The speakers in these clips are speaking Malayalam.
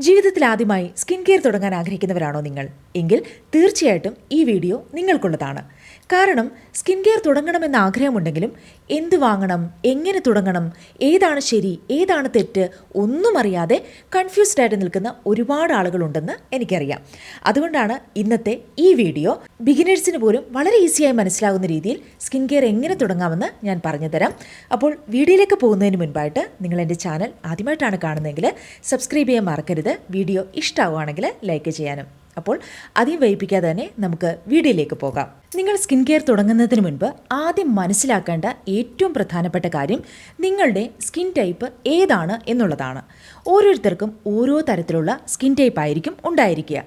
ജീവിതത്തിൽ ആദ്യമായി സ്കിൻ കെയർ തുടങ്ങാൻ ആഗ്രഹിക്കുന്നവരാണോ നിങ്ങൾ? എങ്കിൽ തീർച്ചയായിട്ടും ഈ വീഡിയോ നിങ്ങൾക്കുള്ളതാണ്. കാരണം സ്കിൻ കെയർ തുടങ്ങണമെന്ന ആഗ്രഹമുണ്ടെങ്കിലും എന്ത് വാങ്ങണം, എങ്ങനെ തുടങ്ങണം, ഏതാണ് ശരി, ഏതാണ് തെറ്റ് ഒന്നും അറിയാതെ കൺഫ്യൂസ്ഡ് ആയിട്ട് നിൽക്കുന്ന ഒരുപാട് ആളുകളുണ്ടെന്ന് എനിക്കറിയാം. അതുകൊണ്ടാണ് ഇന്നത്തെ ഈ വീഡിയോ ബിഗിനേഴ്സിന് പോലും വളരെ ഈസിയായി മനസ്സിലാകുന്ന രീതിയിൽ സ്കിൻ കെയർ എങ്ങനെ തുടങ്ങാമെന്ന് ഞാൻ പറഞ്ഞു തരാം. അപ്പോൾ വീഡിയോയിലേക്ക് പോകുന്നതിന് മുൻപായിട്ട് നിങ്ങൾ എൻ്റെ ചാനൽ ആദ്യമായിട്ടാണ് കാണുന്നതെങ്കിൽ സബ്സ്ക്രൈബ് ചെയ്യാൻ മറക്കരുത്. വീഡിയോ ഇഷ്ടമാവുകയാണെങ്കിൽ ലൈക്ക് ചെയ്യാനും. അപ്പോൾ അധികം വൈകിപ്പിക്കാതെ തന്നെ നമുക്ക് വീഡിയോയിലേക്ക് പോകാം. നിങ്ങൾ സ്കിൻ കെയർ തുടങ്ങുന്നതിന് മുൻപ് ആദ്യം മനസ്സിലാക്കേണ്ട ഏറ്റവും പ്രധാനപ്പെട്ട കാര്യം നിങ്ങളുടെ സ്കിൻ ടൈപ്പ് ഏതാണ് എന്നുള്ളതാണ്. ഓരോരുത്തർക്കും ഓരോ തരത്തിലുള്ള സ്കിൻ ടൈപ്പ് ആയിരിക്കും ഉണ്ടായിരിക്കുക.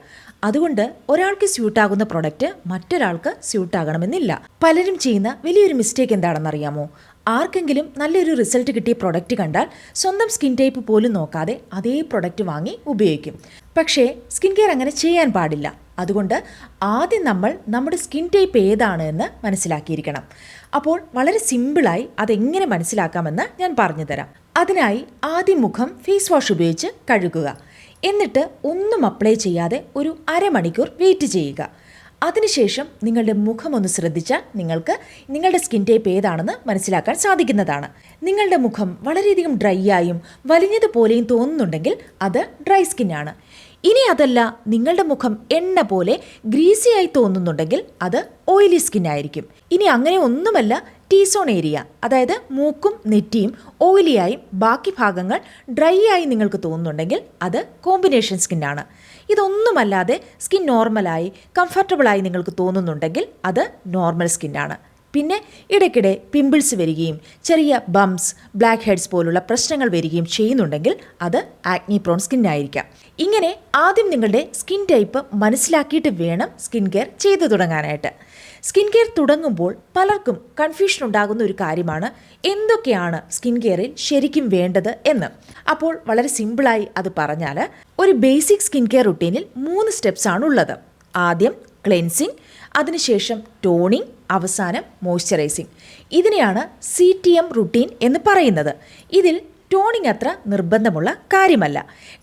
അതുകൊണ്ട് ഒരാൾക്ക് സ്യൂട്ടാകുന്ന പ്രൊഡക്റ്റ് മറ്റൊരാൾക്ക് സ്യൂട്ടാകണമെന്നില്ല. പലരും ചെയ്യുന്ന വലിയൊരു മിസ്റ്റേക്ക് എന്താണെന്നറിയാമോ? ആർക്കെങ്കിലും നല്ലൊരു റിസൾട്ട് കിട്ടിയ പ്രൊഡക്റ്റ് കണ്ടാൽ സ്വന്തം സ്കിൻ ടൈപ്പ് പോലും നോക്കാതെ അതേ പ്രൊഡക്റ്റ് വാങ്ങി ഉപയോഗിക്കും. പക്ഷേ സ്കിൻ കെയർ അങ്ങനെ ചെയ്യാൻ പാടില്ല. അതുകൊണ്ട് ആദ്യം നമ്മൾ നമ്മുടെ സ്കിൻ ടൈപ്പ് ഏതാണ് എന്ന് മനസ്സിലാക്കിയിരിക്കണം. അപ്പോൾ വളരെ സിമ്പിളായി അതെങ്ങനെ മനസ്സിലാക്കാമെന്ന് ഞാൻ പറഞ്ഞു തരാം. അതിനായി ആദ്യം മുഖം ഫേസ് വാഷ് ഉപയോഗിച്ച് കഴുകുക. എന്നിട്ട് ഒന്നും അപ്ലൈ ചെയ്യാതെ ഒരു അരമണിക്കൂർ വെയിറ്റ് ചെയ്യുക. അതിനുശേഷം നിങ്ങളുടെ മുഖം ഒന്ന് ശ്രദ്ധിച്ചാൽ നിങ്ങൾക്ക് നിങ്ങളുടെ സ്കിൻ ടൈപ്പ് ഏതാണെന്ന് മനസ്സിലാക്കാൻ സാധിക്കുന്നതാണ്. നിങ്ങളുടെ മുഖം വളരെയധികം ഡ്രൈ ആയും വലിഞ്ഞതുപോലെയും തോന്നുന്നുണ്ടെങ്കിൽ അത് ഡ്രൈ സ്കിന്നാണ്. ഇനി അതല്ല, നിങ്ങളുടെ മുഖം എണ്ണ പോലെ ഗ്രീസി ആയി തോന്നുന്നുണ്ടെങ്കിൽ അത് ഓയിലി സ്കിൻ ആയിരിക്കും. ഇനി അങ്ങനെ ഒന്നുമല്ല, ടീസോൺ ഏരിയ, അതായത് മൂക്കും നെറ്റിയും ഓയിലിയായും ബാക്കി ഭാഗങ്ങൾ ഡ്രൈ ആയി നിങ്ങൾക്ക് തോന്നുന്നുണ്ടെങ്കിൽ അത് കോമ്പിനേഷൻ സ്കിന്നാണ്. ഇതൊന്നുമല്ലാതെ സ്കിൻ നോർമലായി കംഫർട്ടബിളായി നിങ്ങൾക്ക് തോന്നുന്നുണ്ടെങ്കിൽ അത് നോർമൽ സ്കിന്നാണ്. പിന്നെ ഇടയ്ക്കിടെ പിമ്പിൾസ് വരികയും ചെറിയ ബംസ്, ബ്ലാക്ക് ഹെഡ്സ് പോലുള്ള പ്രശ്നങ്ങൾ വരികയും ചെയ്യുന്നുണ്ടെങ്കിൽ അത് ആക്നി പ്രോൺ സ്കിൻ ആയിരിക്കാം. ഇങ്ങനെ ആദ്യം നിങ്ങളുടെ സ്കിൻ ടൈപ്പ് മനസ്സിലാക്കിയിട്ട് വേണം സ്കിൻ കെയർ ചെയ്തു തുടങ്ങാനായിട്ട്. സ്കിൻ കെയർ തുടങ്ങുമ്പോൾ പലർക്കും കൺഫ്യൂഷൻ ഉണ്ടാകുന്ന ഒരു കാര്യമാണ് എന്തൊക്കെയാണ് സ്കിൻ കെയറിൽ ശരിക്കും വേണ്ടത് എന്ന്. അപ്പോൾ വളരെ സിമ്പിളായി അത് പറഞ്ഞാൽ, ഒരു ബേസിക് സ്കിൻ കെയർ റുട്ടീനിൽ 3 സ്റ്റെപ്സ് ആണ് ഉള്ളത്. ആദ്യം ക്ലെൻസിങ്, അതിനുശേഷം ടോണിങ്, അവസാനം മോയ്സ്ചറൈസിങ്. ഇതിനെയാണ് CTM റുട്ടീൻ എന്ന് പറയുന്നത്. ഇതിൽ ടോണിങ് അത്ര നിർബന്ധമുള്ള കാര്യമല്ല.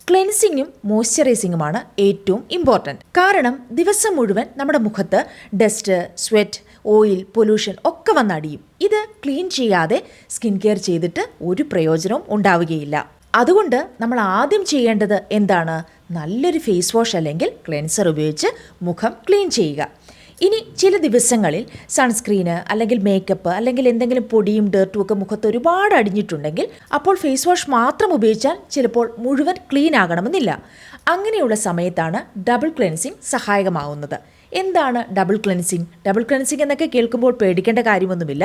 ക്ലെൻസിങ്ങും മോയ്സ്ചറൈസിങ്ങുമാണ് ഏറ്റവും ഇമ്പോർട്ടൻറ്റ്. കാരണം ദിവസം മുഴുവൻ നമ്മുടെ മുഖത്ത് ഡസ്റ്റ്, സ്വെറ്റ്, ഓയിൽ, പൊല്യൂഷൻ ഒക്കെ വന്നടിയും. ഇത് ക്ലീൻ ചെയ്യാതെ സ്കിൻ കെയർ ചെയ്തിട്ട് ഒരു പ്രയോജനവും ഉണ്ടാവുകയില്ല. അതുകൊണ്ട് നമ്മൾ ആദ്യം ചെയ്യേണ്ടത് എന്താണ്? നല്ലൊരു ഫേസ് വാഷ് അല്ലെങ്കിൽ ക്ലെൻസർ ഉപയോഗിച്ച് മുഖം ക്ലീൻ ചെയ്യുക. ഇനി ചില ദിവസങ്ങളിൽ സൺസ്ക്രീന് അല്ലെങ്കിൽ മേക്കപ്പ് അല്ലെങ്കിൽ എന്തെങ്കിലും പൊടിയും ഡേർട്ടും ഒക്കെ മുഖത്ത് ഒരുപാട് അടിഞ്ഞിട്ടുണ്ടെങ്കിൽ അപ്പോൾ ഫേസ് വാഷ് മാത്രം ഉപയോഗിച്ചാൽ ചിലപ്പോൾ മുഴുവൻ ക്ലീൻ ആകണമെന്നില്ല. അങ്ങനെയുള്ള സമയത്താണ് ഡബിൾ ക്ലെൻസിങ് സഹായകമാവുന്നത്. എന്താണ് ഡബിൾ ക്ലെൻസിങ്? ഡബിൾ ക്ലെൻസിങ് എന്നൊക്കെ കേൾക്കുമ്പോൾ പേടിക്കേണ്ട കാര്യമൊന്നുമില്ല.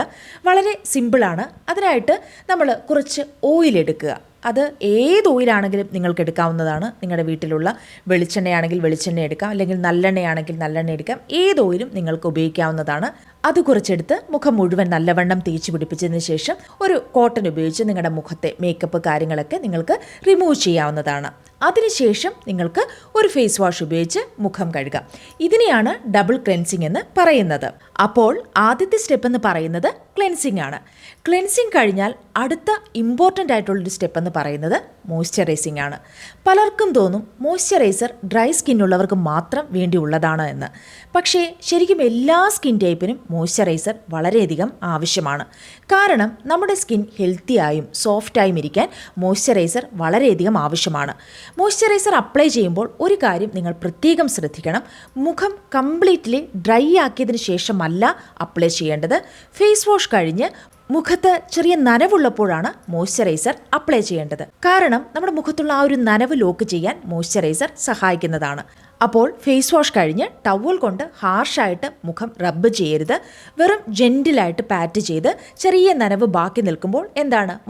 വളരെ സിമ്പിളാണ്. അതിനായിട്ട് നമ്മൾ കുറച്ച് ഓയിൽ എടുക്കുക. അത് ഏത് ഓയിലാണെങ്കിലും നിങ്ങൾക്ക് എടുക്കാവുന്നതാണ്. നിങ്ങളുടെ വീട്ടിലുള്ള വെളിച്ചെണ്ണയാണെങ്കിൽ വെളിച്ചെണ്ണ എടുക്കാം, അല്ലെങ്കിൽ നല്ലെണ്ണയാണെങ്കിൽ നല്ലെണ്ണ എടുക്കാം. ഏത് ഓയിലും നിങ്ങൾക്ക് ഉപയോഗിക്കാവുന്നതാണ്. അത് കുറച്ചെടുത്ത് മുഖം മുഴുവൻ നല്ലവണ്ണം തേച്ച് പിടിപ്പിച്ചതിന് ശേഷം ഒരു കോട്ടൺ ഉപയോഗിച്ച് നിങ്ങളുടെ മുഖത്തെ മേക്കപ്പ് കാര്യങ്ങളൊക്കെ നിങ്ങൾക്ക് റിമൂവ് ചെയ്യാവുന്നതാണ്. അതിനുശേഷം നിങ്ങൾക്ക് ഒരു ഫേസ് വാഷ് ഉപയോഗിച്ച് മുഖം കഴുകാം. ഇതിനെയാണ് ഡബിൾ ക്ലെൻസിങ് എന്ന് പറയുന്നത്. അപ്പോൾ ആദ്യത്തെ സ്റ്റെപ്പ് എന്ന് പറയുന്നത് ക്ലെൻസിങ് ആണ്. ക്ലെൻസിങ് കഴിഞ്ഞാൽ അടുത്ത ഇമ്പോർട്ടൻ്റ് ആയിട്ടുള്ളൊരു സ്റ്റെപ്പ് എന്ന് പറയുന്നത് മോയ്സ്ചറൈസിങ് ആണ്. പലർക്കും തോന്നും മോയ്സ്ചറൈസർ ഡ്രൈ സ്കിന്നുള്ളവർക്ക് മാത്രം വേണ്ടിയുള്ളതാണ് എന്ന്. പക്ഷേ ശരിക്കും എല്ലാ സ്കിൻ ടൈപ്പിനും മോയ്സ്ചറൈസർ വളരെയധികം ആവശ്യമാണ്. കാരണം നമ്മുടെ സ്കിൻ ഹെൽത്തിയായും സോഫ്റ്റായും ഇരിക്കാൻ മോയ്സ്ചറൈസർ വളരെയധികം ആവശ്യമാണ്. മോയ്സ്ചറൈസർ അപ്ലൈ ചെയ്യുമ്പോൾ ഒരു കാര്യം നിങ്ങൾ പ്രത്യേകം ശ്രദ്ധിക്കണം. മുഖം കംപ്ലീറ്റ്ലി ഡ്രൈ ആക്കിയതിന് ശേഷമല്ല അപ്ലൈ ചെയ്യേണ്ടത്. ഫേസ് വാഷ് കഴിഞ്ഞ് മുഖത്ത് ചെറിയ നനവുള്ളപ്പോഴാണ് മോയ്സ്ചറൈസർ അപ്ലൈ ചെയ്യേണ്ടത്. കാരണം നമ്മുടെ മുഖത്തുള്ള ആ ഒരു നനവ് ലോക്ക് ചെയ്യാൻ മോയ്സ്ചറൈസർ സഹായിക്കുന്നതാണ്. അപ്പോൾ ഫേസ് വാഷ് കഴിഞ്ഞ് ടവൽ കൊണ്ട് ഹാർഷായിട്ട് മുഖം റബ്ബ് ചെയ്യരുത്. വെറും ജെന്റിലായിട്ട് പാറ്റ് ചെയ്ത് ചെറിയ നനവ് ബാക്കി നിൽക്കുമ്പോൾ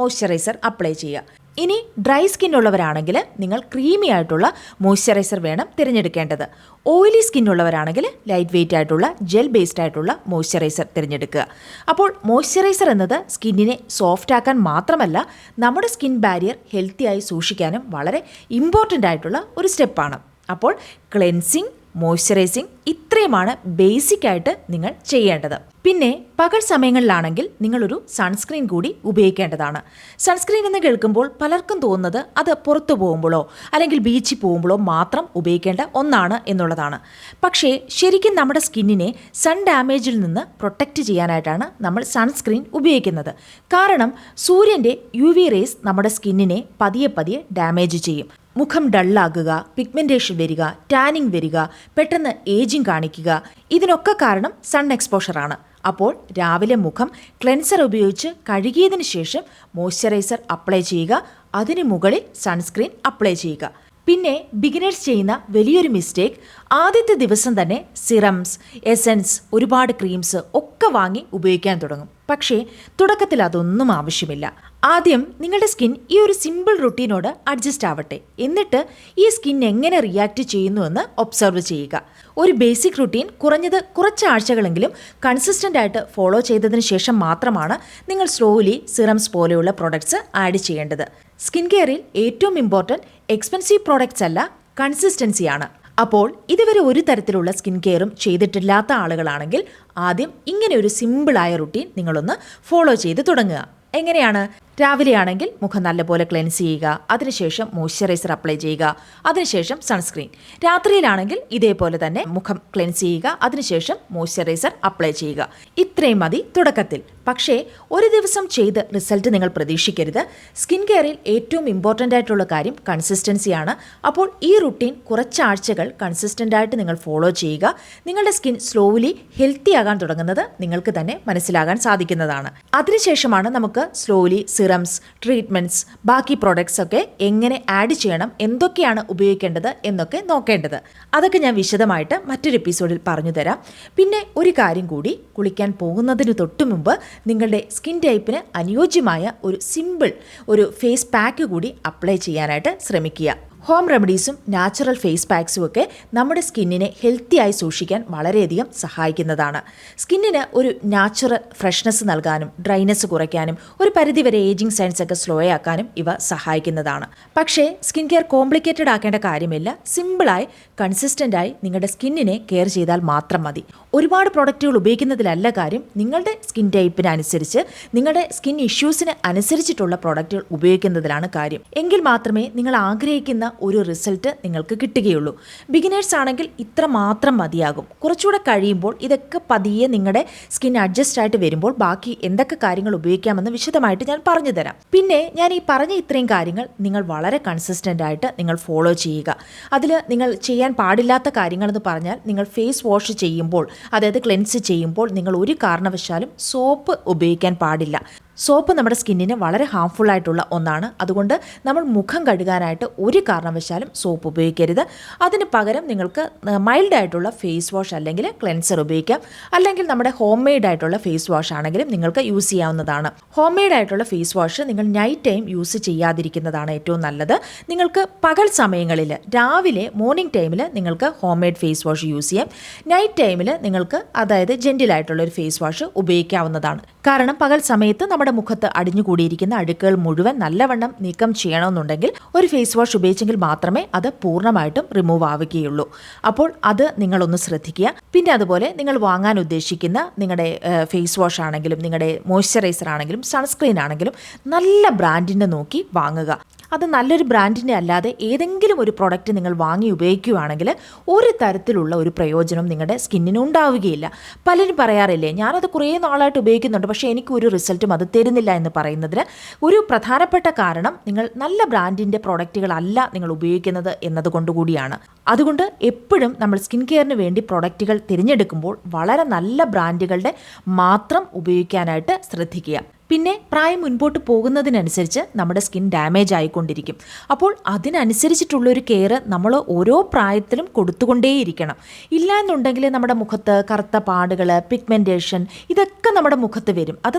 മോയ്സ്ചറൈസർ അപ്ലൈ ചെയ്യുക. ഇനി ഡ്രൈ സ്കിൻ ഉള്ളവരാണെങ്കിൽ നിങ്ങൾ ക്രീമി ആയിട്ടുള്ള മോയ്സ്ചറൈസർ വേണം തിരഞ്ഞെടുക്കേണ്ടത്. ഓയിലി സ്കിൻ ഉള്ളവരാണെങ്കിൽ ലൈറ്റ് വെയിറ്റ് ആയിട്ടുള്ള ജെൽ ബേസ്ഡ് ആയിട്ടുള്ള മോയ്സ്ചറൈസർ തിരഞ്ഞെടുക്കുക. അപ്പോൾ മോയ്സ്ചറൈസർ എന്നത് സ്കിന്നിനെ സോഫ്റ്റ് ആക്കാൻ മാത്രമല്ല നമ്മുടെ സ്കിൻ ബാരിയർ ഹെൽത്തിയായി സൂക്ഷിക്കാനും വളരെ ഇമ്പോർട്ടൻ്റ് ആയിട്ടുള്ള ഒരു സ്റ്റെപ്പാണ്. അപ്പോൾ ക്ലെൻസിങ്, മോയ്സ്ചറൈസിങ് ഇത്രയുമാണ് ബേസിക് ആയിട്ട് നിങ്ങൾ ചെയ്യേണ്ടത്. പിന്നെ പകൽ സമയങ്ങളിലാണെങ്കിൽ നിങ്ങളൊരു സൺസ്ക്രീൻ കൂടി ഉപയോഗിക്കേണ്ടതാണ്. സൺസ്ക്രീൻ എന്ന് കേൾക്കുമ്പോൾ പലർക്കും തോന്നുന്നത് അത് പുറത്തു പോകുമ്പോഴോ അല്ലെങ്കിൽ ബീച്ചിൽ പോകുമ്പോഴോ മാത്രം ഉപയോഗിക്കേണ്ട ഒന്നാണ് എന്നുള്ളതാണ്. പക്ഷേ ശരിക്കും നമ്മുടെ സ്കിന്നിനെ സൺ ഡാമേജിൽ നിന്ന് പ്രൊട്ടക്റ്റ് ചെയ്യാനായിട്ടാണ് നമ്മൾ സൺസ്ക്രീൻ ഉപയോഗിക്കുന്നത്. കാരണം സൂര്യൻ്റെ UV റേസ് നമ്മുടെ സ്കിന്നിനെ പതിയെ പതിയെ ഡാമേജ് ചെയ്യും. മുഖം ഡള്ളാകുക, പിഗ്മെൻറ്റേഷൻ വരിക, ടാനിങ് വരിക, പെട്ടെന്ന് ഏജിങ് കാണിക്കുക, ഇതിനൊക്കെ കാരണം സൺ എക്സ്പോഷറാണ്. അപ്പോൾ രാവിലെ മുഖം ക്ലെൻസർ ഉപയോഗിച്ച് കഴുകിയതിന് ശേഷം മോയ്സ്ചറൈസർ അപ്ലൈ ചെയ്യുക, അതിന് മുകളിൽ സൺസ്ക്രീൻ അപ്ലൈ ചെയ്യുക. പിന്നെ ബിഗിനേഴ്സ് ചെയ്യുന്ന വലിയൊരു മിസ്റ്റേക്ക്, ആദ്യത്തെ ദിവസം തന്നെ സിറംസ്, എസൻസ്, ഒരുപാട് ക്രീംസ് ഒക്കെ വാങ്ങി ഉപയോഗിക്കാൻ തുടങ്ങും. പക്ഷേ തുടക്കത്തിൽ അതൊന്നും ആവശ്യമില്ല. ആദ്യം നിങ്ങളുടെ സ്കിൻ ഈ ഒരു സിമ്പിൾ റുട്ടീനോട് അഡ്ജസ്റ്റ് ആവട്ടെ. എന്നിട്ട് ഈ സ്കിൻ എങ്ങനെ റിയാക്ട് ചെയ്യുന്നുവെന്ന് ഒബ്സർവ് ചെയ്യുക. ഒരു ബേസിക് റുട്ടീൻ കുറഞ്ഞത് കുറച്ച് ആഴ്ചകളെങ്കിലും കൺസിസ്റ്റൻ്റ് ആയിട്ട് ഫോളോ ചെയ്തതിന് ശേഷം മാത്രമാണ് നിങ്ങൾ സ്ലോലി സിറംസ് പോലെയുള്ള പ്രോഡക്ട്സ് ആഡ് ചെയ്യേണ്ടത്. സ്കിൻ കെയറിൽ ഏറ്റവും ഇമ്പോർട്ടൻറ്റ് എക്സ്പെൻസീവ് പ്രോഡക്ട്സ് അല്ല, കൺസിസ്റ്റൻസിയാണ്. അപ്പോൾ ഇതുവരെ ഒരു തരത്തിലുള്ള സ്കിൻ കെയറും ചെയ്തിട്ടില്ലാത്ത ആളുകളാണെങ്കിൽ ആദ്യം ഇങ്ങനെ ഒരു സിമ്പിളായ റുട്ടീൻ നിങ്ങളൊന്ന് ഫോളോ ചെയ്ത് തുടങ്ങുക. എങ്ങനെയാണ്? രാവിലെ ആണെങ്കിൽ മുഖം നല്ലപോലെ ക്ലെൻസ് ചെയ്യുക, അതിനുശേഷം മോയ്സ്ചറൈസർ അപ്ലൈ ചെയ്യുക, അതിനുശേഷം സൺസ്ക്രീൻ. രാത്രിയിലാണെങ്കിൽ ഇതേപോലെ തന്നെ മുഖം ക്ലെൻസ് ചെയ്യുക, അതിനുശേഷം മോയ്സ്ചറൈസർ അപ്ലൈ ചെയ്യുക. ഇത്രയും മതി തുടക്കത്തിൽ. പക്ഷേ ഒരു ദിവസം ചെയ്ത് റിസൾട്ട് നിങ്ങൾ പ്രതീക്ഷിക്കരുത്. സ്കിൻ കെയറിൽ ഏറ്റവും ഇമ്പോർട്ടൻ്റ് ആയിട്ടുള്ള കാര്യം കൺസിസ്റ്റൻസിയാണ്. അപ്പോൾ ഈ റുട്ടീൻ കുറച്ചാഴ്ചകൾ കൺസിസ്റ്റൻ്റ് ആയിട്ട് നിങ്ങൾ ഫോളോ ചെയ്യുക. നിങ്ങളുടെ സ്കിൻ സ്ലോലി ഹെൽത്തി ആകാൻ തുടങ്ങുന്നത് നിങ്ങൾക്ക് തന്നെ മനസ്സിലാകാൻ സാധിക്കുന്നതാണ്. അതിനുശേഷമാണ് നമുക്ക് സ്ലോലി സിറംസ്, ട്രീറ്റ്മെൻറ്റ്സ്, ബാക്കി പ്രോഡക്ട്സ് ഒക്കെ എങ്ങനെ ആഡ് ചെയ്യണം, എന്തൊക്കെയാണ് ഉപയോഗിക്കേണ്ടത് എന്നൊക്കെ നോക്കേണ്ടത്. അതൊക്കെ ഞാൻ വിശദമായിട്ട് മറ്റൊരു എപ്പിസോഡിൽ പറഞ്ഞു തരാം. പിന്നെ ഒരു കാര്യം കൂടി, കുളിക്കാൻ പോകുന്നതിന് തൊട്ട് മുമ്പ് നിങ്ങളുടെ സ്കിൻ ടൈപ്പിന് അനുയോജ്യമായ ഒരു സിമ്പിൾ ഒരു ഫേസ് പാക്ക് കൂടി അപ്ലൈ ചെയ്യാനായിട്ട് ശ്രമിക്കുക. ഹോം റെമഡീസും നാച്ചുറൽ ഫേസ് പാക്സും ഒക്കെ നമ്മുടെ സ്കിന്നിനെ ഹെൽത്തിയായി സൂക്ഷിക്കാൻ വളരെയധികം സഹായിക്കുന്നതാണ്. സ്കിന്നിന് ഒരു നാച്ചുറൽ ഫ്രഷ്നെസ് നൽകാനും ഡ്രൈനെസ് കുറയ്ക്കാനും ഒരു പരിധിവരെ ഏജിങ് സൈൻസ് ഒക്കെ സ്ലോ ആക്കാനും ഇവ സഹായിക്കുന്നതാണ്. പക്ഷേ സ്കിൻ കെയർ കോംപ്ലിക്കേറ്റഡ് ആക്കേണ്ട കാര്യമില്ല. സിമ്പിളായി കൺസിസ്റ്റൻ്റായി നിങ്ങളുടെ സ്കിന്നിനെ കെയർ ചെയ്താൽ മാത്രം മതി. ഒരുപാട് പ്രോഡക്റ്റുകൾ ഉപയോഗിക്കുന്നതിലല്ല കാര്യം, നിങ്ങളുടെ സ്കിൻ ടൈപ്പിന് അനുസരിച്ച് നിങ്ങളുടെ സ്കിൻ ഇഷ്യൂസിന് അനുസരിച്ചിട്ടുള്ള പ്രോഡക്റ്റുകൾ ഉപയോഗിക്കുന്നതിലാണ് കാര്യം. എങ്കിൽ മാത്രമേ നിങ്ങൾ ആഗ്രഹിക്കുന്ന ഒരു റിസൾട്ട് നിങ്ങൾക്ക് കിട്ടുകയുള്ളൂ. ബിഗിനേഴ്സ് ആണെങ്കിൽ ഇത്ര മാത്രം മതിയാകും. കുറച്ചുകൂടെ കഴിയുമ്പോൾ ഇതൊക്കെ പതിയെ നിങ്ങളുടെ സ്കിൻ അഡ്ജസ്റ്റ് ആയിട്ട് വരുമ്പോൾ ബാക്കി എന്തൊക്കെ കാര്യങ്ങൾ ഉപയോഗിക്കാമെന്ന് വിശദമായിട്ട് ഞാൻ പറഞ്ഞു തരാം. പിന്നെ ഞാൻ ഈ പറഞ്ഞ ഇത്രയും കാര്യങ്ങൾ നിങ്ങൾ വളരെ കൺസിസ്റ്റൻ്റ് ആയിട്ട് നിങ്ങൾ ഫോളോ ചെയ്യുക. അതിൽ നിങ്ങൾ ചെയ്യാൻ പാടില്ലാത്ത കാര്യങ്ങളെന്ന് പറഞ്ഞാൽ, നിങ്ങൾ ഫേസ് വാഷ് ചെയ്യുമ്പോൾ, അതായത് ക്ലെൻസ് ചെയ്യുമ്പോൾ നിങ്ങൾ ഒരു കാരണവശാലും സോപ്പ് ഉപയോഗിക്കാൻ പാടില്ല. സോപ്പ് നമ്മുടെ സ്കിന്നിന് വളരെ ഹാംഫുൾ ആയിട്ടുള്ള ഒന്നാണ്. അതുകൊണ്ട് നമ്മൾ മുഖം കഴുകാനായിട്ട് ഒരു കാരണവശാലും സോപ്പ് ഉപയോഗിക്കരുത്. അതിന് പകരം നിങ്ങൾക്ക് മൈൽഡ് ആയിട്ടുള്ള ഫേസ് വാഷ് അല്ലെങ്കിൽ ക്ലെൻസർ ഉപയോഗിക്കാം. അല്ലെങ്കിൽ നമ്മുടെ ഹോം മെയ്ഡ് ആയിട്ടുള്ള ഫേസ് വാഷ് ആണെങ്കിലും നിങ്ങൾക്ക് യൂസ് ചെയ്യാവുന്നതാണ്. ഹോം മെയ്ഡ് ആയിട്ടുള്ള ഫേസ് വാഷ് നിങ്ങൾ നൈറ്റ് ടൈം യൂസ് ചെയ്യാതിരിക്കുന്നതാണ് ഏറ്റവും നല്ലത്. നിങ്ങൾക്ക് പകൽ സമയങ്ങളിൽ രാവിലെ മോർണിംഗ് ടൈമിൽ നിങ്ങൾക്ക് home made face wash use ചെയ്യാം. നൈറ്റ് ടൈമിൽ നിങ്ങൾക്ക് അതായത് ജെന്റിലായിട്ടുള്ള ഒരു ഫേസ് വാഷ് ഉപയോഗിക്കാവുന്നതാണ്. കാരണം പകൽ സമയത്ത് നമ്മുടെ മുഖത്ത് അടിഞ്ഞുകൂടിയിരിക്കുന്ന അഴുക്കുകൾ മുഴുവൻ നല്ലവണ്ണം നീക്കം ചെയ്യണമെന്നുണ്ടെങ്കിൽ ഒരു ഫേസ് വാഷ് ഉപയോഗിച്ചെങ്കിൽ മാത്രമേ അത് പൂർണ്ണമായിട്ടും റിമൂവ് ആവുകയുള്ളൂ. അപ്പോൾ അത് നിങ്ങളൊന്ന് ശ്രദ്ധിക്കുക. പിന്നെ അതുപോലെ നിങ്ങൾ വാങ്ങാൻ ഉദ്ദേശിക്കുന്ന നിങ്ങളുടെ ഫേസ് വാഷ് ആണെങ്കിലും നിങ്ങളുടെ മോയ്സ്ചറൈസർ ആണെങ്കിലും സൺസ്ക്രീൻ ആണെങ്കിലും നല്ല ബ്രാൻഡിൻ്റെ നോക്കി വാങ്ങുക. അത് നല്ലൊരു ബ്രാൻഡിൻ്റെ അല്ലാതെ ഏതെങ്കിലും ഒരു പ്രോഡക്റ്റ് നിങ്ങൾ വാങ്ങി ഉപയോഗിക്കുകയാണെങ്കിൽ ഒരു തരത്തിലുള്ള ഒരു പ്രയോജനം നിങ്ങളുടെ സ്കിന്നിന് ഉണ്ടാവുകയില്ല. പലരും പറയാറില്ലേ, ഞാനത് കുറേ നാളായിട്ട് ഉപയോഗിക്കുന്നുണ്ട് പക്ഷേ എനിക്കൊരു റിസൾട്ടും അത് തരുന്നില്ല എന്ന് പറയുന്നതിന് ഒരു പ്രധാനപ്പെട്ട കാരണം നിങ്ങൾ നല്ല ബ്രാൻഡിൻ്റെ പ്രോഡക്റ്റുകളല്ല നിങ്ങൾ ഉപയോഗിക്കുന്നത് എന്നതുകൊണ്ടുകൂടിയാണ്. അതുകൊണ്ട് എപ്പോഴും നമ്മൾ സ്കിൻ കെയറിന് വേണ്ടി പ്രോഡക്റ്റുകൾ തിരഞ്ഞെടുക്കുമ്പോൾ വളരെ നല്ല ബ്രാൻഡുകളുടെ മാത്രം ഉപയോഗിക്കാനായിട്ട് ശ്രദ്ധിക്കുക. പിന്നെ പ്രായം മുൻപോട്ട് പോകുന്നതിനനുസരിച്ച് നമ്മുടെ സ്കിൻ ഡാമേജ് ആയിക്കൊണ്ടിരിക്കും. അപ്പോൾ അതിനനുസരിച്ചിട്ടുള്ളൊരു കെയർ നമ്മൾ ഓരോ പ്രായത്തിലും കൊടുത്തുകൊണ്ടേയിരിക്കണം. ഇല്ല എന്നുണ്ടെങ്കിൽ നമ്മുടെ മുഖത്ത് കറുത്ത പാടുകൾ, പിഗ്മെൻറ്റേഷൻ ഇതൊക്കെ നമ്മുടെ മുഖത്ത് വരും. അത്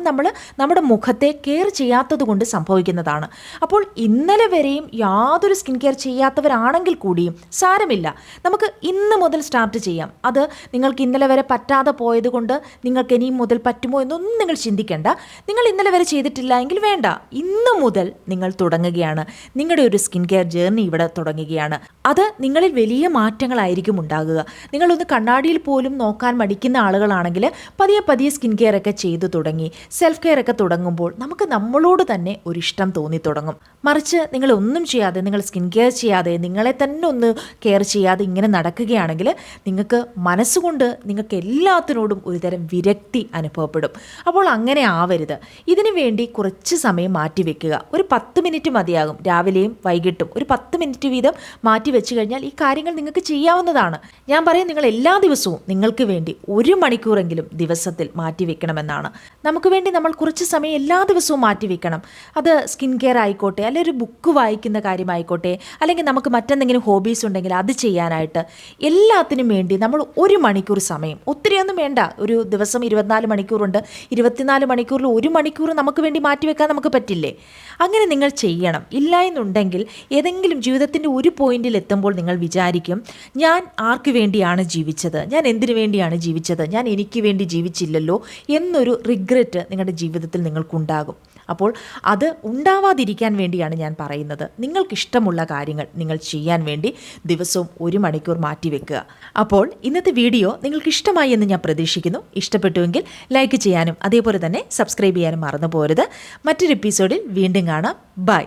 നമ്മുടെ മുഖത്തെ കെയർ ചെയ്യാത്തത് കൊണ്ട് സംഭവിക്കുന്നതാണ്. അപ്പോൾ ഇന്നലെ വരെയും യാതൊരു സ്കിൻ കെയർ ചെയ്യാത്തവരാണെങ്കിൽ കൂടിയും സാരമില്ല, നമുക്ക് ഇന്ന് മുതൽ സ്റ്റാർട്ട് ചെയ്യാം. അത് നിങ്ങൾക്ക് ഇന്നലെ വരെ പറ്റാതെ പോയത് കൊണ്ട് നിങ്ങൾക്ക് ഇനിയും മുതൽ പറ്റുമോ എന്നൊന്നും നിങ്ങൾ ചിന്തിക്കേണ്ട. നിങ്ങൾ ഇന്നലെ വരെ ചെയ്തിട്ടില്ല എങ്കിൽ വേണ്ട, ഇന്ന് മുതൽ നിങ്ങൾ തുടങ്ങുകയാണ്. നിങ്ങളുടെ ഒരു സ്കിൻ കെയർ ജേർണി ഇവിടെ തുടങ്ങുകയാണ്. അത് നിങ്ങളിൽ വലിയ മാറ്റങ്ങളായിരിക്കും ഉണ്ടാകുക. നിങ്ങളൊന്ന് കണ്ണാടിയിൽ പോലും നോക്കാൻ മടിക്കുന്ന ആളുകളാണെങ്കിൽ പതിയെ പതിയെ സ്കിൻ കെയർ ഒക്കെ ചെയ്തു തുടങ്ങി സെൽഫ് കെയർ ഒക്കെ തുടങ്ങുമ്പോൾ നമുക്ക് നമ്മളോട് തന്നെ ഒരു ഇഷ്ടം തോന്നി തുടങ്ങും. മറിച്ച് നിങ്ങൾ ഒന്നും ചെയ്യാതെ, നിങ്ങൾ സ്കിൻ കെയർ ചെയ്യാതെ, നിങ്ങളെ തന്നെ ഒന്ന് കെയർ ചെയ്യാതെ ഇങ്ങനെ നടക്കുകയാണെങ്കിൽ നിങ്ങൾക്ക് മനസ്സുകൊണ്ട് നിങ്ങൾക്ക് എല്ലാത്തിനോടും ഒരുതരം വിരക്തി അനുഭവപ്പെടും. അപ്പോൾ അങ്ങനെ ആവരുത്. ഇതിനു വേണ്ടി കുറച്ച് സമയം മാറ്റിവെക്കുക. ഒരു 10 മിനിറ്റ് മതിയാകും. രാവിലെയും വൈകിട്ടും ഒരു 10 മിനിറ്റ് വീതം മാറ്റി വെച്ച് കഴിഞ്ഞാൽ ഈ കാര്യങ്ങൾ നിങ്ങൾക്ക് ചെയ്യാവുന്നതാണ്. ഞാൻ പറയും, നിങ്ങൾ എല്ലാ ദിവസവും നിങ്ങൾക്ക് വേണ്ടി 1 മണിക്കൂറെങ്കിലും ദിവസത്തിൽ മാറ്റിവെക്കണമെന്നാണ്. നമുക്ക് വേണ്ടി നമ്മൾ കുറച്ച് സമയം എല്ലാ ദിവസവും മാറ്റിവെക്കണം. അത് സ്കിൻ കെയർ ആയിക്കോട്ടെ, അല്ലെങ്കിൽ ഒരു ബുക്ക് വായിക്കുന്ന കാര്യമായിക്കോട്ടെ, അല്ലെങ്കിൽ നമുക്ക് മറ്റെന്തെങ്കിലും ഹോബീസ് ഉണ്ടെങ്കിൽ അത് ചെയ്യാനായിട്ട്, എല്ലാത്തിനും വേണ്ടി നമ്മൾ 1 മണിക്കൂർ സമയം, ഒത്തിരിയൊന്നും വേണ്ട. ഒരു ദിവസം 24 മണിക്കൂറുണ്ട്. 24 മണിക്കൂറിൽ 1 മണിക്കൂർ നമുക്ക് വേണ്ടി മാറ്റിവെക്കാൻ നമുക്ക് പറ്റില്ലേ? അങ്ങനെ നിങ്ങൾ ചെയ്യണം. ഇല്ല എന്നുണ്ടെങ്കിൽ ഏതെങ്കിലും ജീവിതത്തിൻ്റെ ഒരു പോയിന്റിൽ എത്തുമ്പോൾ നിങ്ങൾ വിചാരിക്കും, ഞാൻ ആർക്ക് വേണ്ടിയാണ് ജീവിച്ചത്, ഞാൻ എന്തിനു വേണ്ടിയാണ് ജീവിച്ചത്, ഞാൻ എനിക്ക് വേണ്ടി ജീവിച്ചില്ലല്ലോ എന്നൊരു റിഗ്രറ്റ് നിങ്ങളുടെ ജീവിതത്തിൽ നിങ്ങൾക്കുണ്ടാകും. അപ്പോൾ അത് ഉണ്ടാവാതിരിക്കാൻ വേണ്ടിയാണ് ഞാൻ പറയുന്നത്. നിങ്ങൾക്കിഷ്ടമുള്ള കാര്യങ്ങൾ നിങ്ങൾ ചെയ്യാൻ വേണ്ടി ദിവസവും 1 മണിക്കൂർ മാറ്റിവെക്കുക. അപ്പോൾ ഇന്നത്തെ വീഡിയോ നിങ്ങൾക്ക് ഇഷ്ടമായി എന്ന് ഞാൻ പ്രതീക്ഷിക്കുന്നു. ഇഷ്ടപ്പെട്ടുവെങ്കിൽ ലൈക്ക് ചെയ്യാനും അതേപോലെ തന്നെ സബ്സ്ക്രൈബ് ചെയ്യാനും മറന്നു പോരുത്. മറ്റൊരു എപ്പിസോഡിൽ വീണ്ടും കാണാം. ബൈ.